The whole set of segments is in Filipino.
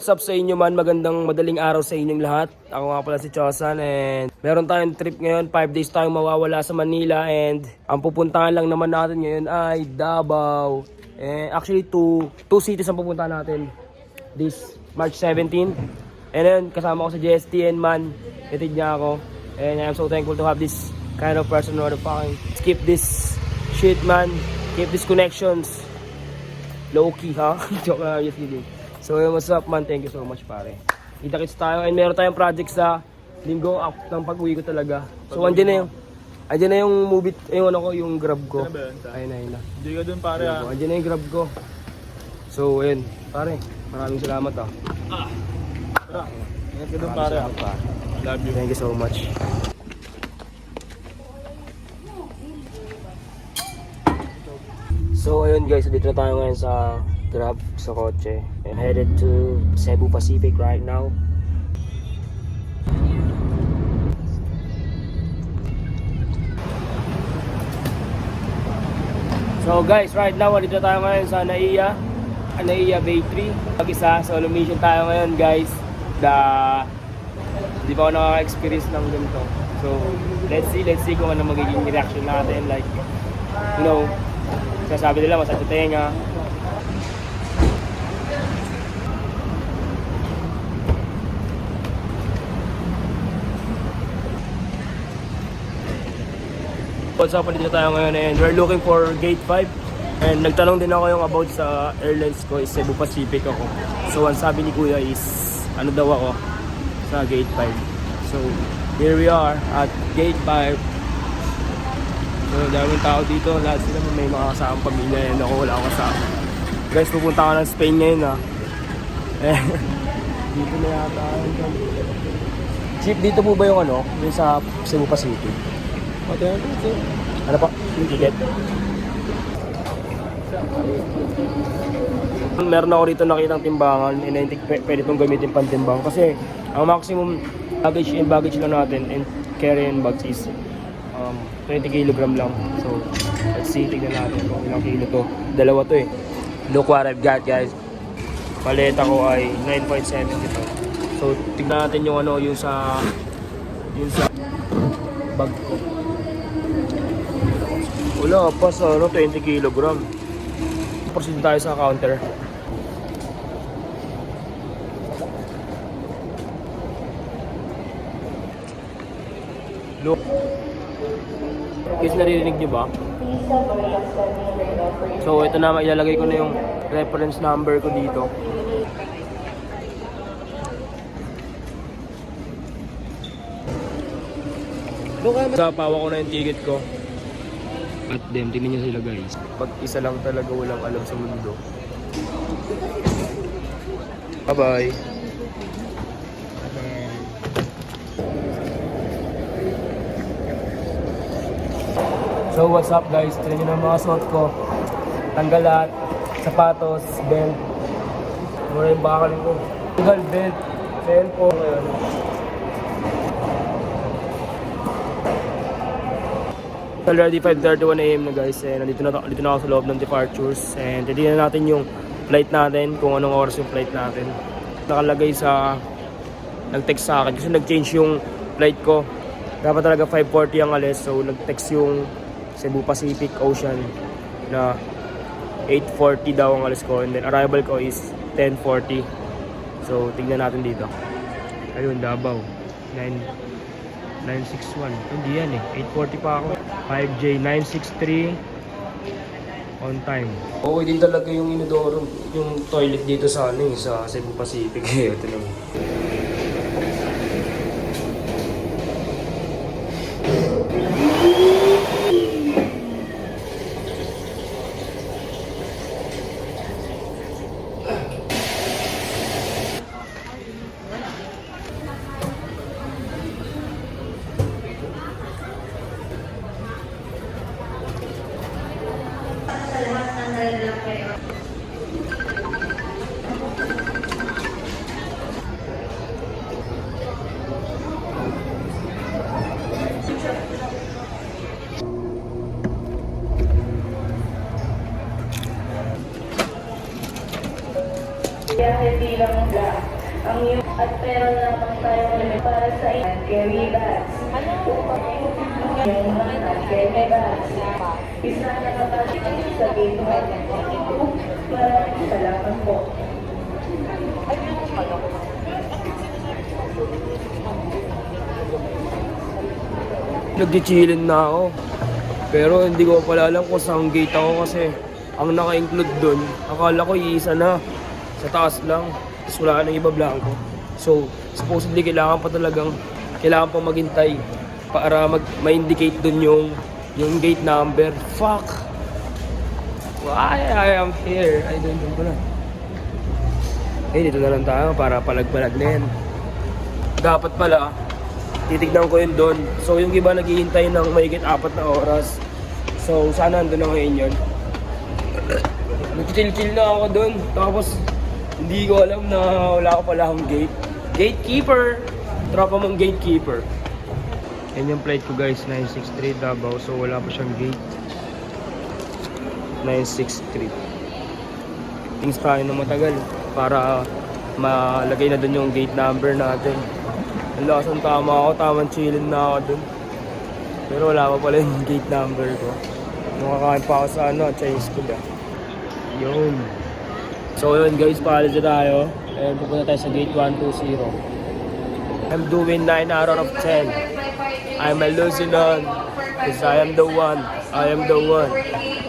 What's up sa inyo man, magandang madaling araw sa inyong lahat. Ako nga pala si Chosan and meron tayong trip ngayon, 5 days tayong mawawala sa Manila and ang pupuntahan lang naman natin ngayon ay Davao. And actually two cities ang pupuntahan natin this March 17. And then kasama ko sa JSTN man, itid niya ako. And I'm so thankful to have this kind of person who fucking keep this shit man, keep these connections low key ha. Joke lang, just kidding. So what's up man, thank you so much pare. Kita-kits tayo and meron tayong project sa linggo up ng pag-uwi ko talaga. So andyan na yung movie, yung ano ko, yung grab ko. Ayun na. Hindi ka dun pare ah. Andyan na yung grab ko. So ayun, pare, maraming salamat ah. Tara, ingat ka dun pare ah. Love you. Thank you so much. So ayun guys, dito na tayo ngayon sa Grab sa kotse. I'm headed to Cebu Pacific right now. So guys, right now dito tayo ngayon sa Naiya Bay 3. Pag-isa, solo mission tayo ngayon guys. Di pa ako nakaka-experience ng ganito. So let's see kung ano magiging reaction natin. Like, you know, sasabi nila masakit tenga. What's up, dito tayo ngayon and we're looking for gate 5 and nagtanong din ako yung about sa airlines ko is Cebu Pacific ako. So ang sabi ni kuya is ano daw ako sa gate 5. So here we are at gate 5. So daming tao dito, lahat sila may mga kasamang pamilya and ako wala akong kasama. Guys, pupunta ka ng Spain ngayon ha. Dito na yata. Cheap dito po ba yung ano, yung sa Cebu Pacific? Ano pa? Ticket? Meron ako dito nakitang timbangan and I think pwede itong gamitin pantimbang kasi ang maximum baggage lang natin and carry-in bags is 20 kg lang. So let's see, tignan natin kung ilang kilo to. Dalawa to eh. Look what I've got guys. Paleta ko ay 9.7 ito. So tignan natin yung ano, yung sa bag ko. Wala pa sa 20 kg. Proceed tayo sa counter. Look. Guys, naririnig nyo ba? So ito na, ilalagay ko na yung reference number ko dito. Sa pawa ko na yung ticket ko. At them, tingnan nyo sila guys. Pag isa lang talaga walang alam sa mundo. Bye bye. So what's up guys, tingnan nyo na mga suot ko. Tanggal lahat, sapatos, belt. Mura yung bakal ko. Tanggal, belt, cellphone ngayon. Already 5:31 AM na guys, and dito na ako sa loob ng departures and titignan natin yung flight natin, kung anong oras yung flight natin. Nakalagay sa nag-text sa akin kasi nag-change yung flight ko. Dapat talaga 5:40 ang alis, so nag-text yung Cebu Pacific Ocean na 8:40 daw ang alis ko and then arrival ko is 10:40. So tignan natin dito. Ayun, Davao 961. Hindi yan eh. 8:40 pa ako. 5J 963 on time. Okay din talaga yung inodoro, yung toilet dito sa ano eh, sa Cebu Pacific. Ito naman. ang iyong at meron lamang tayong limit para sa hand carry bags. Yung mga hand carry bags. Isa na kapatid sa gate 1. Maraming salamat po. Nag-chillin na ako. Pero hindi ko pala alam kung saan gate ako kasi ang naka-include dun, akala ko iisa na. Sa taas lang. Tapos wala nang iba blanco. So, supposedly kailangan pa maghintay para ma-indicate dun yung gate number. Fuck! Why I am here? I don't know pala. Eh, dito na lang tayo para palag-palag na yan. Dapat pala, titignan ko yun doon. So yung iba naghihintay ng mahigit 4 na oras. So sana nandun na ngayon yun. Nag-chill-chill na ako doon. Tapos hindi ko alam na wala ko pala akong gate. Gatekeeper! Tropa mong gatekeeper. Yan yung plate ko guys, 963 Davao. So wala pa siyang gate. 963. Things tayo na matagal para malagay na doon yung gate number natin. Ang lakas ng tama ako, tamang chillin na ako dun. Pero wala pa pala yung gate number ko. Makakain pa ako sa Chinese food Yun. So yun guys, paalis na tayo. And pupunta tayo sa gate 120. I'm doing 9 out of 10. I'm a hallucinon. Cause I am the one. I am the one.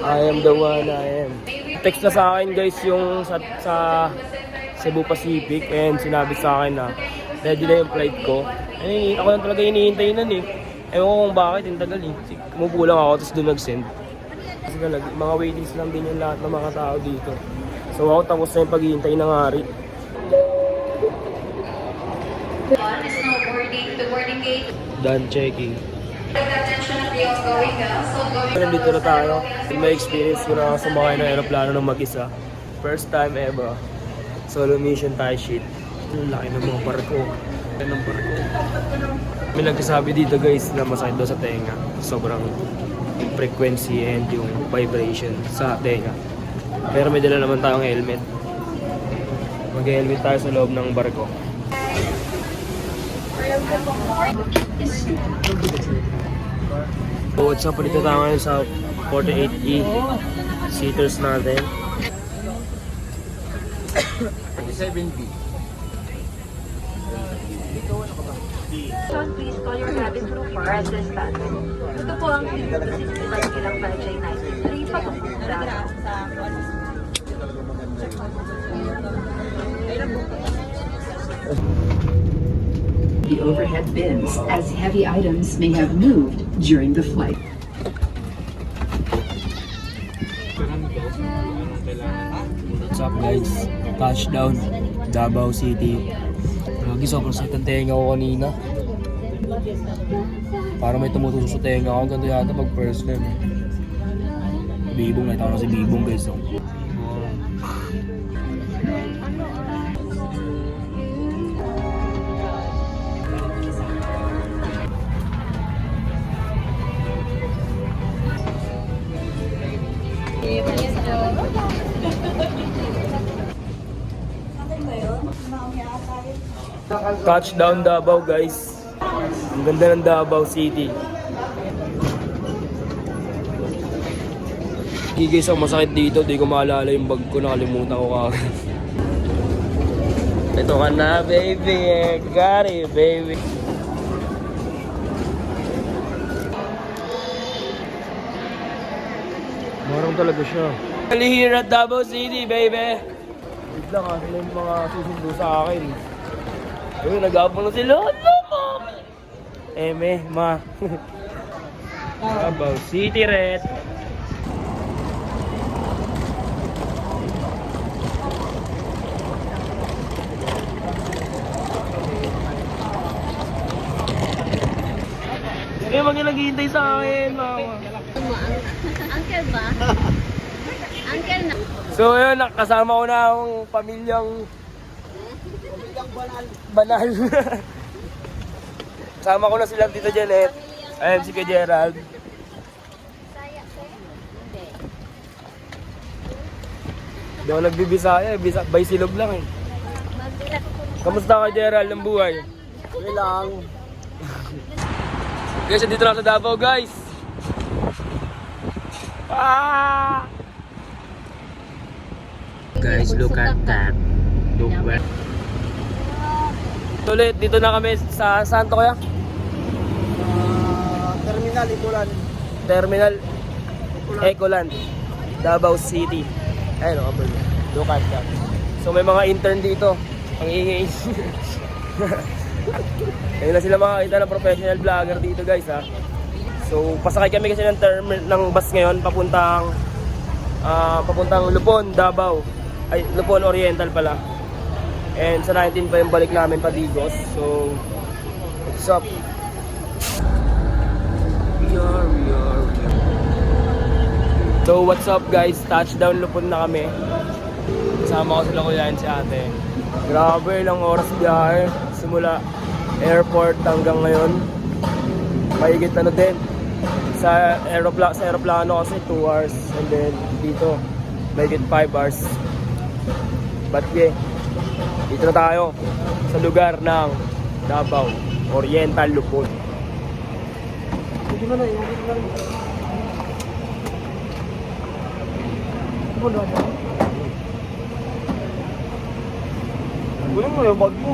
I am the one. I am. Text na sa akin guys yung sa Cebu Pacific and sinabi sa akin na ready na yung flight ko. Eh, ako lang talaga hinihintay nun eh. Ewan ko kung bakit, yung tagal eh. Umupo lang ako, tapos doon nag-send. Kasi talaga, mga waitings lang din yung lahat ng mga tao dito. So ako tapos na yung paghihintay ng hari. One is now boarding the boarding gate. Done checking. Attention of the ongoing so going Nandito na tayo. May experience ko na sumakay ng aeroplano ng mag-isa. First time ever. Solo mission tayo shit. Ang laki ng mga barko. Ng barko. May nagsasabi dito guys na masakit daw sa tenga. Sobrang frequency and yung vibration sa tenga. Pero may dala naman tayong helmet. Mag-helmet tayo sa loob ng barko. So what's up? Dito tayo ngayon sa 48E seaters natin. 7B. please call your cabin crew for assistance. Ito po ang ilang Vajay 93 papuntang Davao. The overhead bins, as heavy items may have moved during the flight. What's up guys? Touchdown, Davao City. Lagi sobrang sakit ang tenga ko kanina. Para may tumutusok sa tenga ko. Ganito yata pag first time. Bibong, nakita ko na si Bibong guys. Oh. Touchdown Davao guys. Ang ganda ng Davao City. Hindi guys, ang masakit dito. Di ko maalala yung bag ko. Nakalimutan ko kagad. Ito ka na baby. Got it baby. Marang talaga siya. Here at Davao City baby. Wait lang ha. Sila yung mga susundo sa akin. Ayun, nag-aapon na sila. Ano, mami? Eme, ma. Davao City, Red. Eh, wag yung naghihintay sa akin, mama. Uncle ba? Uncle na. So, ayun, kasama ko na ang pamilyang banal. Kasama ko na sila Tita Janet. Ayan si Kuya Gerald. Hindi ako nagbibisaya, by silog lang eh. Kamusta ka, Gerald, ng buhay? Okay lang. Guys, dito na ako sa Davao, guys. Ah! Guys, look at that. Look where. Ulit, dito na kami sa Santo kaya? Terminal, Ikulan. Terminal Ecoland, Davao City. Ayun, okay. Look at that. So may mga intern dito. Ang ingay. Ayun na sila makakita ng professional vlogger dito, guys, ha. So pasakay kami kasi ng bus ngayon papuntang Lupon, Davao. Ay, Lupon Oriental pala. And sa 19 pa yung balik namin pa Digos. So what's up? So what's up, guys? Touchdown Lupon na kami. Kasama ko sila kuya and si ate. Grabe, ilang oras biyahe. Simula airport hanggang ngayon. Mahigit ano din. Sa aeroplano kasi 2 hours. And then dito, mahigit 5 hours. But yeah, dito na tayo sa lugar ng Davao Oriental Lupon. Hindi mo na, yung Kunin mo yung bag mo.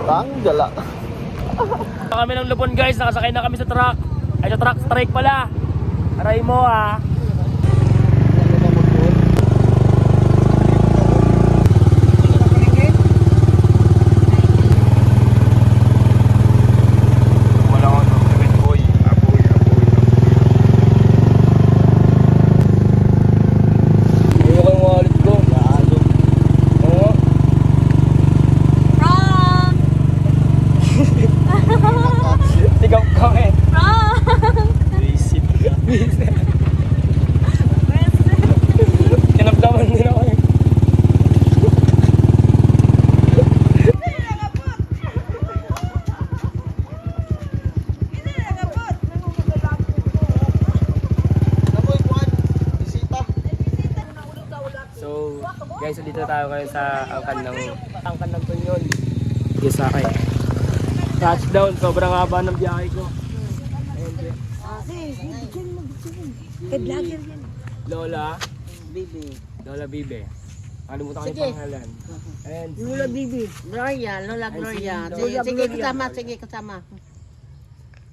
Tanggala. Kami ng Lupon, guys, nakasakay na kami sa truck. Ay, sa truck strike pala. Aray mo, ha. Tigap kami. Kinapdaman din ako eh. So, guys, dito tayo ngayon sa angkan ng Tunyon. Yes, sa akin. Touchdown, sobrang haba ng biyahe ko. Lola Bibi. Lola Bibi. Kalimutan ko yung pangalan. And Lola Bibi. Gloria, Lola Gloria. Sige, kasama.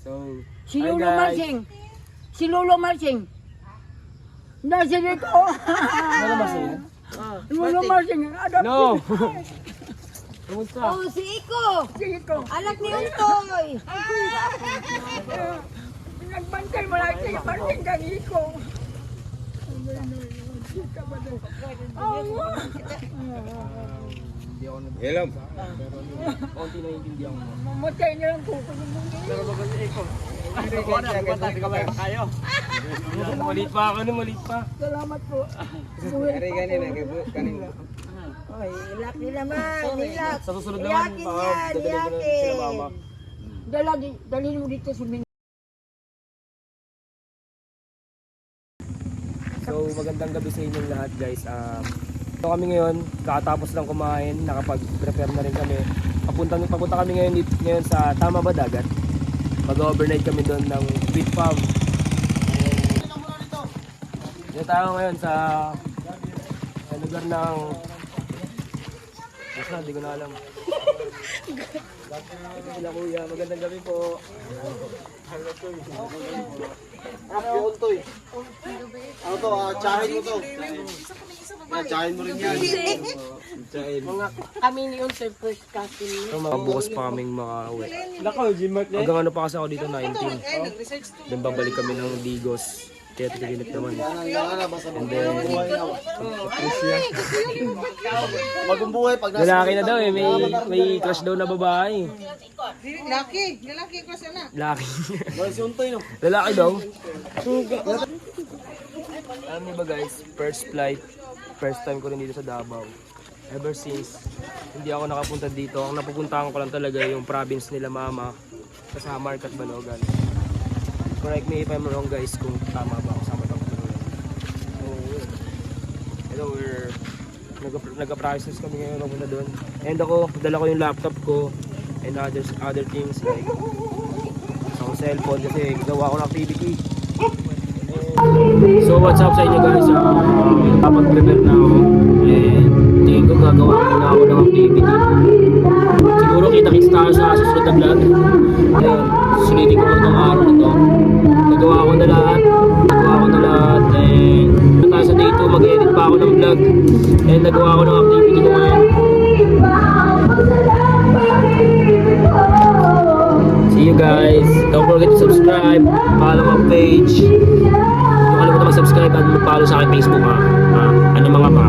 so, Si hi, Lolo guys. Marching. Si Lolo Marching. Nasa dito. Ano ba sila? Lolo Marching. No! Kumusta? Oh, si Iko. Anak ni Untoy. Nagbantay mo lang siya. Marching kang Iko. Hindi ako nag- Hello. Konti na hindi ako. Mamatay na lang po. Malit pa ako nun, malit pa. Salamat po. Oy, ilak nila man. Ilak. Sa susunod naman, Iyakin baka yan, dadalhin ko na sila mama. Dalhin mo dito si Min. So magandang gabi sa inyong lahat, guys. Ito kami ngayon, kakatapos lang kumain, nakapag-prepare na rin kami. Papunta kami ngayon sa Tama ba Dagat? Mag-overnight kami doon ng wheat farm. Dito tayo ngayon sa lugar ng... Basta, hindi ko na alam. Sila kuya, magandang gabi po. Ano to eh? Ano to? Tsahin mo to. Tsahin mo rin yan. Tsahin. Kami ni Untoy first cousin. So, bukas pa kaming makauwi. Hanggang ano pa kasi ako dito, 19. Then babalik kami ng Digos. Kaya tigaginip naman. And then, Bagong buhay pag lalaki na daw eh. May crush daw na babae. Lalaki ko sana. Laki. si Untoy no? Lalaki daw. Alam niyo ba, guys, first flight, first time ko rin dito sa Davao. Ever since, hindi ako nakapunta dito. Ang napupuntahan ko lang talaga yung province nila mama sa Samar at Balogan. Correct me if I'm wrong, guys, kung tama ba ako sa matang. So, hello, we're Nag-practice kami ngayon papunta doon. And ako, dala ko yung laptop ko and other things like sa cellphone kasi gawa ko ng activity. And, so what's up sa inyo guys? Kapag-prepare na ako and tingin ko gagawa ko na ako ng activity. Siguro kita-kits tayo sa susunod na vlog. Ayun, sulitin ko itong araw na to. Nagawa ko na lahat. And tayo sa day 2, mag-edit pa ako ng vlog. And nagawa ko ng activity ko ngayon. See you guys. Don't forget to subscribe. Follow my page. Huwag kalimutan mag-subscribe at mag-follow sa aking Facebook ha. Ano mga pa.